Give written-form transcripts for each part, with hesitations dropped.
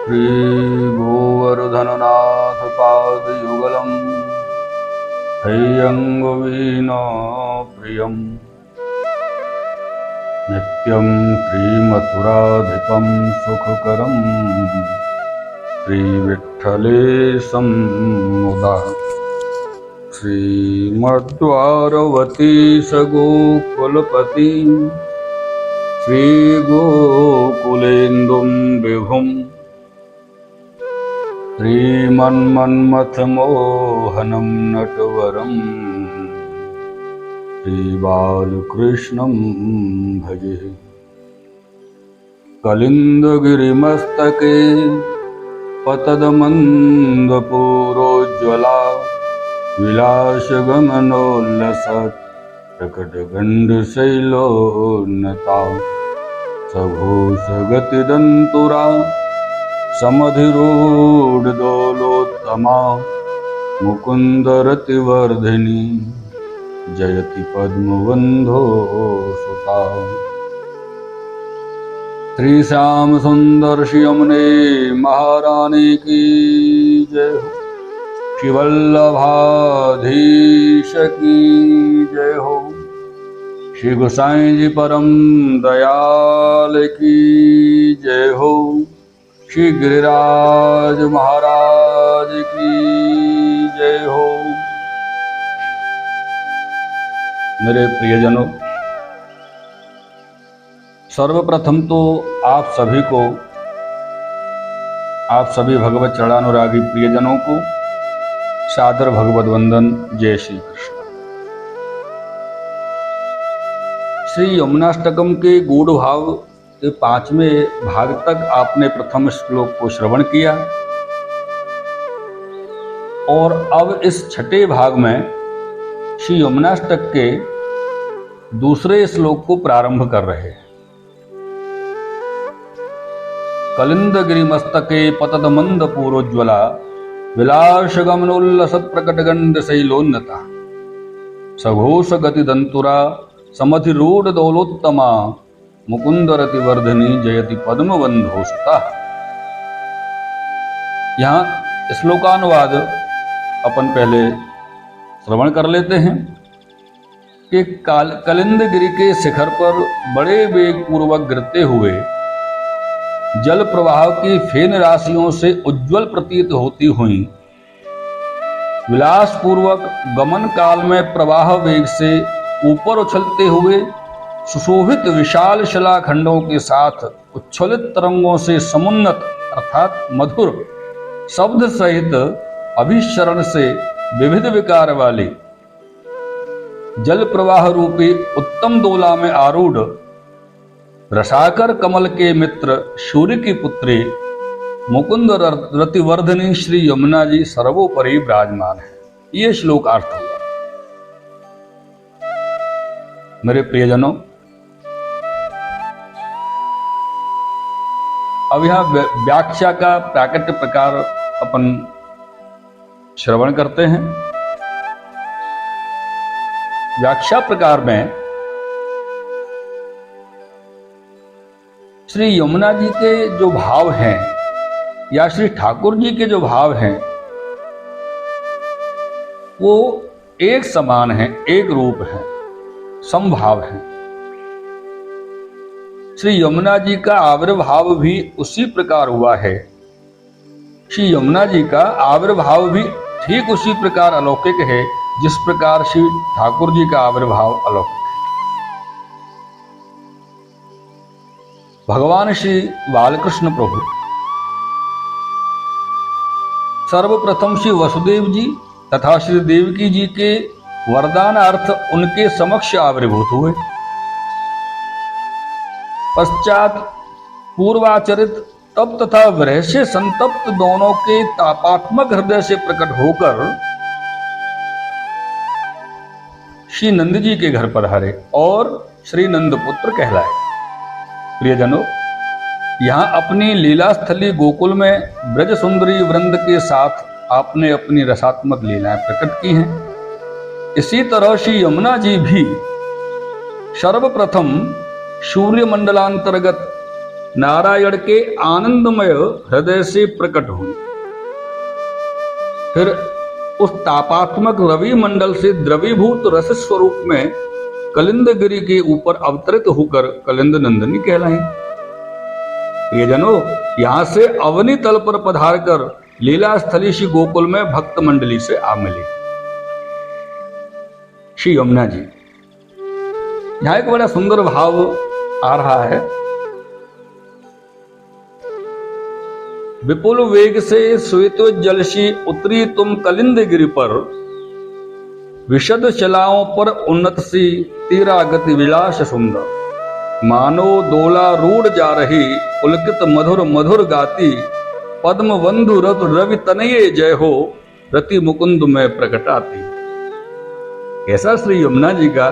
श्री गोवर्धननाथ पादयुगलम् हैयंगवीना प्रियम् नित्यं श्रीमथुराधिपं सुखकरं श्रीविठ्ठलेशं मुदा श्रीमद्वारवतीश गोकुलपति श्रीगोकुलेन्दुं विभुं श्रीमन्मन्मथमोहनं नटवरं श्रीबालकृष्णं भजे। कलिन्दगिरिमस्तके पतदमन्दपूरोज्ज्वला विलासगमनोल्लसत् प्रकटगण्डशैलोन्नता सघोषगतिदन्तुरा समधिरूढदोलोत्तमा मुकुन्दरतिवर्धिनी जयति पद्मबन्धो सुता। श्री श्याम सुंदर श्रीयमुने महारानी की जय हो। श्री वल्लभाधीश की जय हो। श्री गोसाई जी परम दयाल की जय हो। श्री गिरिराज महाराज की जय हो। मेरे प्रियजनों, सर्वप्रथम तो आप सभी भगवत चरणानुरागी प्रियजनों को सादर भगवत वंदन। जय श्री कृष्ण। श्री यमुनाष्टकम के गूढ़ भाव के 5वें भाग तक आपने प्रथम श्लोक को श्रवण किया और अब इस छठे भाग में श्री यमुनाष्टक के दूसरे श्लोक को प्रारंभ कर रहे हैं। कलिंदगिरि मस्तके पतदमंद पूरोज्ज्वला विलासगमनोल्लसत् प्रकटगंड शैलोन्नता सघोष गतिदंतुरा समधिरूढदौलोत्तमा मुकुंदरतिवर्धिनी जयति पद्मबन्धो सुता। यहाँ श्लोकानुवाद अपन पहले श्रवण कर लेते हैं कि कलिंदगिरि के शिखर पर बड़े वेग पूर्वक गिरते हुए जल प्रवाह की फेन राशियों से उज्ज्वल प्रतीत होती हुई विलास पूर्वक गमन काल में प्रवाह वेग से ऊपर उछलते हुए सुशोभित विशाल शिलाखंडों के साथ उच्छलित तरंगों से समुन्नत अर्थात मधुर शब्द सहित अभिशरण से विविध विकार वाली जल प्रवाह रूपी उत्तम दोला में आरूढ़ रसाकर कमल के मित्र सूर्य की पुत्री मुकुंद रतिवर्धिनी श्री यमुना जी सर्वोपरि विराजमान है। ये श्लोकार्थ हुआ। मेरे प्रियजनों, अब यहां व्याख्या का प्राकट्य प्रकार अपन श्रवण करते हैं। व्याख्या प्रकार में श्री यमुना जी के जो भाव हैं या श्री ठाकुर जी के जो भाव हैं वो एक समान हैं, एक रूप हैं, समभाव हैं। श्री यमुना जी का आविर्भाव भी उसी प्रकार हुआ है। श्री यमुना जी का आविर्भाव भी ठीक उसी प्रकार अलौकिक है जिस प्रकार श्री ठाकुर जी का आविर्भाव अलौकिक है। भगवान श्री बालकृष्ण प्रभु सर्वप्रथम श्री वसुदेव जी तथा श्री देवकी जी के वरदानार्थ उनके समक्ष आविर्भूत हुए। पश्चात पूर्वाचरित तप तथा विरह से संतप्त दोनों के तापात्मक हृदय से प्रकट होकर श्री नंद जी के घर पधारे और श्री नंदपुत्र कहलाए। प्रियजनों, यहाँ अपनी लीला स्थली गोकुल में ब्रज सुंदरी वृंद के साथ आपने अपनी रसात्मक लीलाएं प्रकट की हैं। इसी तरह श्री यमुना जी भी सर्वप्रथम सूर्य मंडलांतर्गत नारायण के आनंदमय हृदय से प्रकट हुई। फिर उस तापात्मक रवि मंडल से द्रवीभूत रस स्वरूप में कलिंदगिरी के ऊपर अवतरित होकर कलिंद नंदिनी कहलाई। प्रियजनों, यहां से अवनी तल पर पधार कर लीला स्थली श्री गोकुल में भक्त मंडली से आ मिले। श्री यमुना जी, यहां एक बड़ा सुंदर भाव आ रहा है। विपुल वेग से श्वेतोज्जलसी उतरी तुम कलिंद गिरि पर, विशद चलाओं पर उन्नत सी तेरा गति विलास सुंदर। मानो दोला रूढ़ जा रही पुलकित मधुर मधुर गाती, पद्म बंधु रत रवि तनये जय हो, रति मुकुंद में प्रकटाती। ऐसा श्री यमुना जी का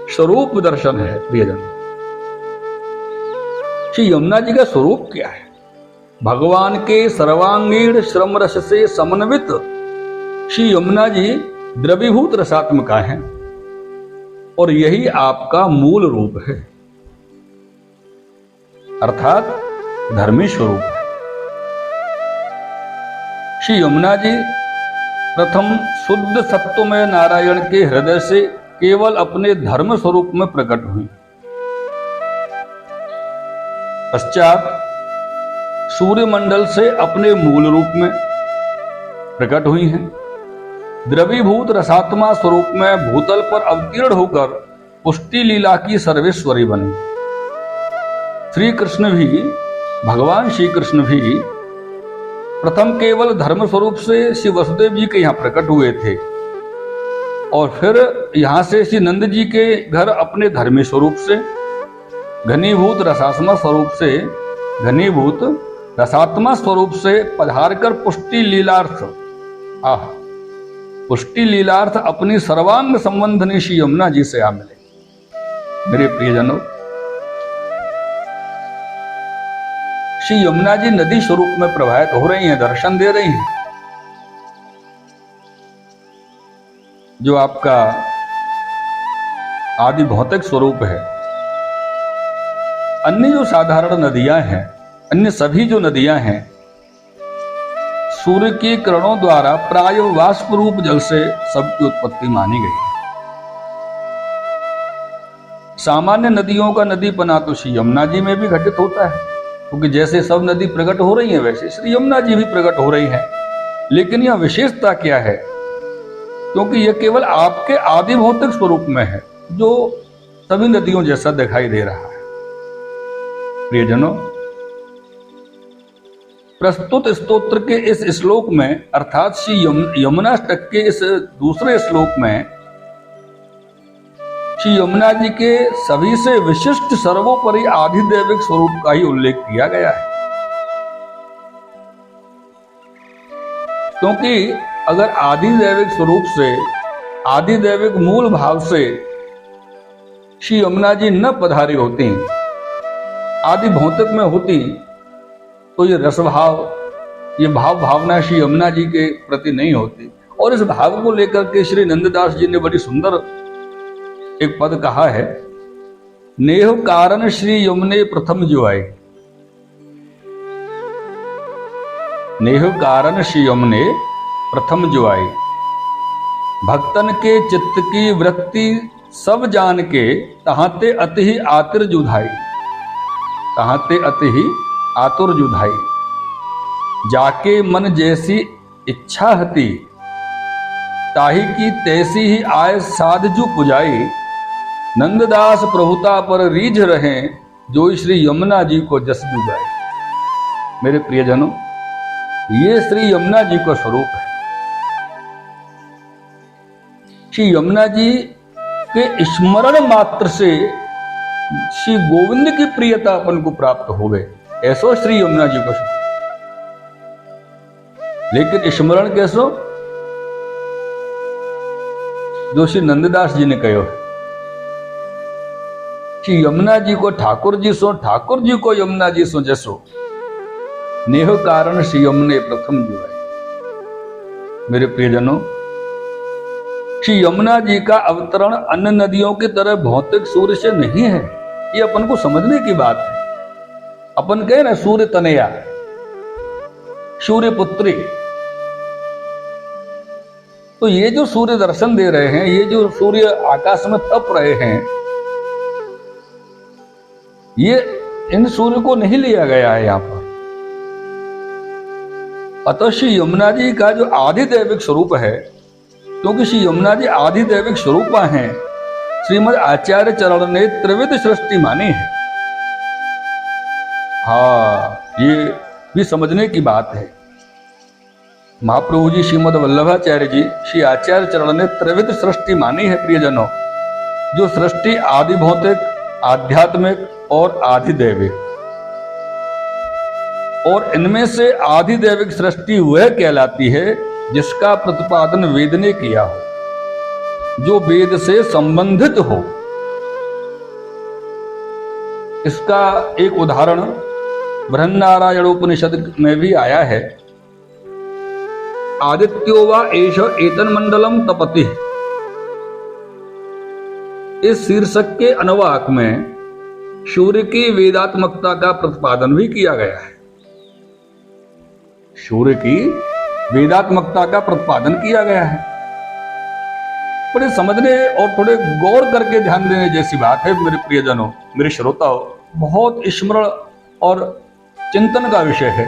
स्वरूप दर्शन है। प्रियजन, श्री यमुना जी का स्वरूप क्या है? भगवान के सर्वांगीण श्रम रस से समन्वित श्री यमुना जी द्रवीभूत रसात्मिका हैं और यही आपका मूल रूप है, अर्थात धर्मी स्वरूप है। श्री यमुना जी प्रथम शुद्ध सत्वमय नारायण के हृदय से केवल अपने धर्म स्वरूप में प्रकट हुई। पश्चात सूर्य मंडल से अपने मूल रूप में प्रकट हुई हैं। द्रवीभूत रसात्मा स्वरूप में भूतल पर अवतीर्ण होकर पुष्टि लीला की सर्वेश्वरी बनी। श्री कृष्ण भी, भगवान श्री कृष्ण भी प्रथम केवल धर्म स्वरूप से श्री वसुदेव जी के यहाँ प्रकट हुए थे और फिर यहाँ से श्री नंद जी के घर अपने धर्मी स्वरूप से, घनीभूत रसात्मा स्वरूप से, घनीभूत रसात्मा स्वरूप से पधार कर पुष्टि लीलार्थ पुष्टि लीलार्थ अपनी सर्वांग संबंधनी श्री यमुना जी से आ मिले। मेरे प्रियजनों, श्री यमुना जी नदी स्वरूप में प्रवाहित हो रही हैं, दर्शन दे रही हैं। जो आपका आदि भौतिक स्वरूप है। अन्य जो साधारण नदियां हैं, अन्य सभी जो नदियां हैं, सूर्य की किरणों द्वारा प्राय वाष्प रूप जल से सबकी उत्पत्ति मानी गई है। सामान्य नदियों का नदीपना तो श्री यमुना जी में भी घटित होता है, क्योंकि जैसे सब नदी प्रकट हो रही है वैसे श्री यमुना जी भी प्रकट हो रही है। लेकिन यह विशेषता क्या है? क्योंकि यह केवल आपके आदि भौतिक स्वरूप में है, जो सभी नदियों जैसा दिखाई दे रहा है। प्रियजनों, प्रस्तुत स्तोत्र के इस श्लोक में, अर्थात श्री यमुनाष्टक के इस दूसरे श्लोक में श्री यमुना जी के सभी से विशिष्ट सर्वोपरि आधिदैविक स्वरूप का ही उल्लेख किया गया है। क्योंकि अगर आधिदैविक स्वरूप से, आधिदैविक मूल भाव से श्री यमुना जी न पधारी होती, आदि भौतिक में होती, तो ये रसभाव, ये भाव भावना श्री यमुना जी के प्रति नहीं होती। और इस भाव को लेकर के श्री नंददास जी ने बड़ी सुंदर एक पद कहा है, नेह कारण श्री यमुने प्रथम जो आए। नेह कारण श्री यमुने प्रथम जो आए, भक्तन के चित्त की वृत्ति सब जान के, तहाते अति ही आतिर जुधाई। तहाते अति ही आतुर जुधाई, जाके मन जैसी इच्छा हती, ताही की तैसी ही आय साधजु पुजाई। नंददास प्रभुता पर रीझ रहे, जो श्री यमुना जी को जस जुगाए। मेरे प्रियजनों, ये श्री यमुना जी का स्वरूप है। श्री यमुना जी के स्मरण मात्र से श्री गोविंद की प्रियता अपन को प्राप्त हो गए, ऐसो श्री यमुना जी को। लेकिन स्मरण कैसो? जो श्री नंददास जी ने कहो है, श्री यमुना जी को ठाकुर जी सो, ठाकुर जी को यमुना जी सो जैसो। नेह कारण श्री यमुने प्रथम जो है। मेरे प्रियजनों, श्री यमुना जी का अवतरण अन्य नदियों की तरह भौतिक सूर्य से नहीं है, ये अपन को समझने की बात है। अपन कहे ना सूर्य तनया, सूर्य पुत्री। तो ये जो सूर्य दर्शन दे रहे हैं, ये जो सूर्य आकाश में तप रहे हैं, ये इन सूर्य को नहीं लिया गया है यहां पर। अतः श्री यमुना जी का जो आधिदैविक स्वरूप है, क्योंकि श्री यमुना जी आधिदैविक स्वरूप हैं, श्रीमद आचार्य चरण ने त्रिविध सृष्टि मानी है। हाँ, ये भी समझने की बात है। महाप्रभु जी श्रीमद वल्लभाचार्य जी श्री आचार्य चरण ने त्रिविध सृष्टि मानी है प्रियजनों, जो सृष्टि आदि भौतिक, आध्यात्मिक और आधिदैविक। और इनमें से आधिदैविक सृष्टि वह कहलाती है जिसका प्रतिपादन वेद ने किया हो, जो वेद से संबंधित हो। इसका एक उदाहरण बृहन्नारायण उपनिषद में भी आया है। आदित्यो वा एष एतन मंडलम तपति। इस शीर्षक के अनुवाक में सूर्य की वेदात्मकता का प्रतिपादन भी किया गया है। सूर्य की वेदात्मकता का प्रतिपादन किया गया है। बड़े समझने और थोड़े गौर करके ध्यान देने जैसी बात है मेरे प्रियजनों, मेरे श्रोताओं। बहुत स्मरण और चिंतन का विषय है।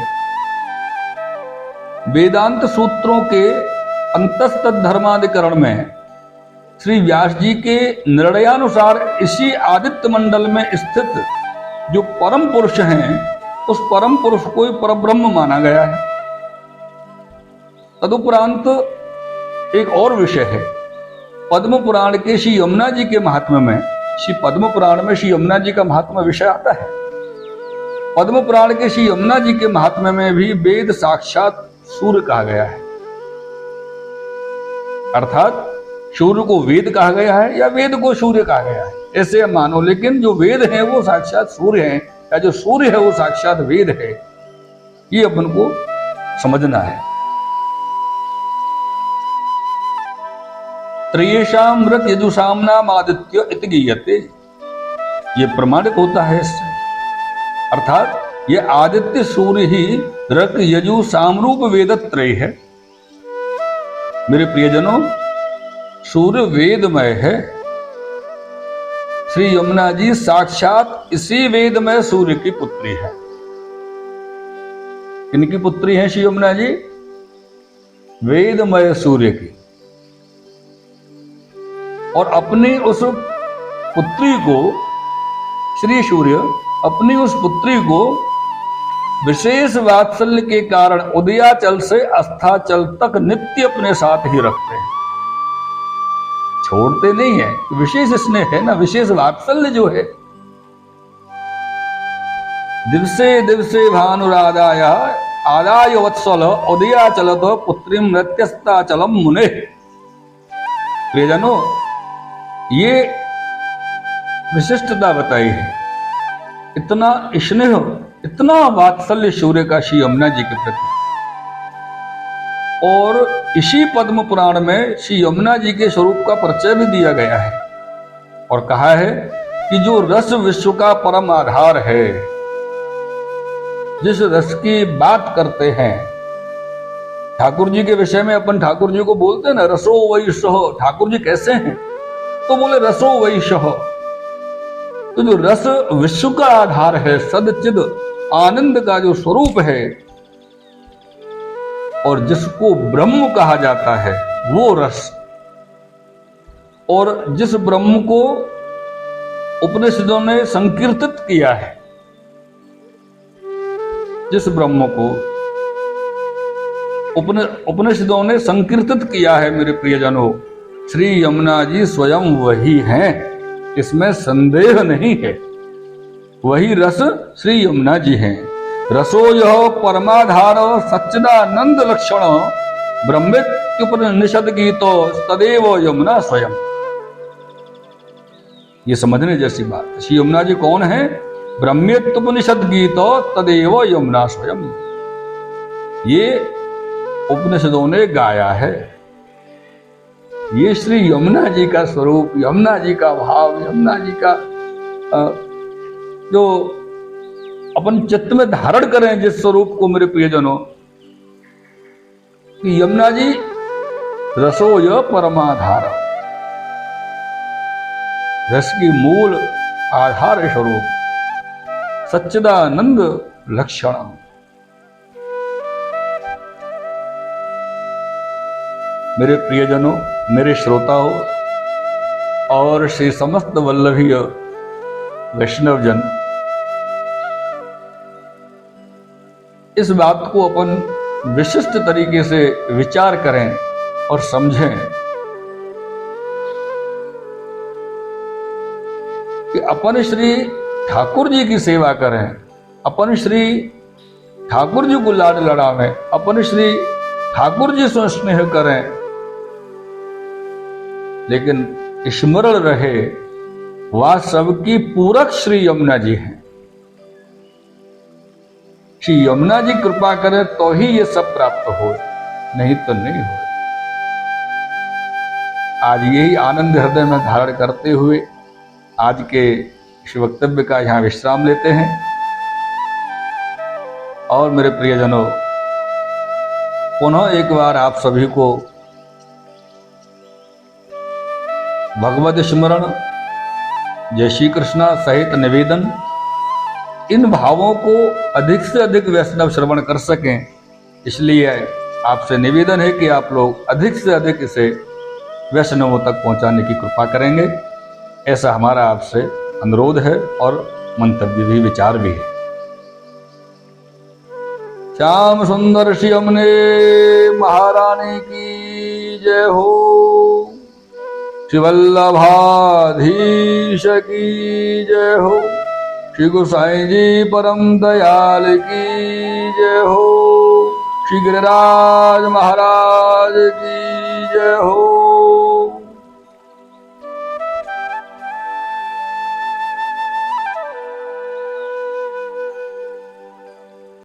वेदांत सूत्रों के अंतस्तद धर्माधिकरण में श्री व्यास जी के निर्णयानुसार इसी आदित्य मंडल में स्थित जो परम पुरुष हैं, उस परम पुरुष को ही परब्रह्म माना गया है। तदुपरांत एक और विषय है। पद्म पुराण के श्री यमुना जी के महात्म्य में, श्री पद्म पुराण में श्री यमुना जी का महात्म्य विषय आता है। पद्म पुराण के श्री यमुना जी के महात्म्य में भी वेद साक्षात सूर्य कहा गया है। अर्थात सूर्य को वेद कहा गया है या वेद को सूर्य कहा गया है, ऐसे मानो। लेकिन जो वेद है वो साक्षात सूर्य है, या जो सूर्य है वो साक्षात वेद है, ये अपन को समझना है। त्रयेषां रत यजुषाम नाम आदित्य इति गीयते, ये प्रमाणित होता है इससे। अर्थात ये आदित्य सूर्य ही रक यजु सामरूप वेदत्रय है। मेरे प्रियजनों, सूर्य वेदमय है। श्री यमुना जी साक्षात इसी वेदमय सूर्य की पुत्री है। किनकी पुत्री है श्री यमुना जी? वेदमय सूर्य की। और अपनी उस पुत्री को, श्री सूर्य अपनी उस पुत्री को विशेष वात्सल्य के कारण उदयाचल से अस्ताचल तक नित्य अपने साथ ही रखते हैं, छोड़ते नहीं है। विशेष स्नेह है ना, विशेष वात्सल्य जो है। दिवसे दिवसे भानुराधाय आदाय वत्सल उदयाचलत पुत्रीम नृत्यस्ताचलम मुने। प्रियजनों, ये विशिष्टता बताई है। इतना स्नेह, इतना वात्सल्य सूर्य का श्री यमुना जी के प्रति। और इसी पद्म पुराण में श्री यमुना जी के स्वरूप का परिचय भी दिया गया है और कहा है कि जो रस विश्व का परम आधार है, जिस रस की बात करते हैं, ठाकुर जी के विषय में अपन ठाकुर जी को बोलते हैं ना, रसो वही सह। ठाकुर जी कैसे हैं? तो बोले रसो वही सह। तो जो रस विश्व का आधार है, सदचिद आनंद का जो स्वरूप है, और जिसको ब्रह्म कहा जाता है, वो रस, और जिस ब्रह्म को उपनिषदों ने संकीर्तित किया है, जिस ब्रह्म को उपनिषदों ने संकीर्तित किया है, मेरे प्रियजनों, श्री यमुना जी स्वयं वही हैं, इसमें संदेह नहीं है। वही रस श्री यमुना जी हैं। रसो यह परमाधार सच्चिदानंद लक्षण ब्रह्मेत्युपनिषद गीतो तदेव यमुना स्वयं। ये समझने जैसी बात है। श्री यमुना जी कौन है? ब्रह्मेत्युपनिषद गीतो तदेव यमुना स्वयं। ये उपनिषदों ने गाया है। ये श्री यमुना जी का स्वरूप, यमुना जी का भाव, यमुना जी का जो अपन चित्त में धारण करें जिस स्वरूप को मेरे प्रियजनों, कि यमुना जी रसोय परमाधार, रस की मूल आधार स्वरूप, सच्चिदानंद लक्षण। मेरे प्रियजनों, मेरे श्रोताओं और श्री समस्त वल्लभीय वैष्णव जन, इस बात को अपन विशिष्ट तरीके से विचार करें और समझें कि अपन श्री ठाकुर जी की सेवा करें, अपन श्री ठाकुर जी को लाड लड़ावें, अपन श्री ठाकुर जी से स्नेह करें, लेकिन स्मरण रहे वह सबकी पूरक श्री यमुना जी हैं। श्री यमुना जी कृपा करें तो ही ये सब प्राप्त हो, नहीं तो नहीं हो। आज यही आनंद हृदय में धारण करते हुए आज के इस वक्तव्य का यहां विश्राम लेते हैं। और मेरे प्रियजनों, पुनः एक बार आप सभी को भगवत स्मरण, जय श्री कृष्णा सहित निवेदन, इन भावों को अधिक से अधिक वैष्णव श्रवण कर सकें, इसलिए आपसे निवेदन है कि आप लोग अधिक से अधिक इसे वैष्णवों तक पहुंचाने की कृपा करेंगे। ऐसा हमारा आपसे अनुरोध है और मंतव्य भी, विचार भी है। श्याम सुंदर श्री यमुने महारानी की जय हो, श्री वल्लभाधीश की जय हो, श्री गोसाई जी परम दयाल की जय हो, श्री गिरिराज महाराज की जय हो।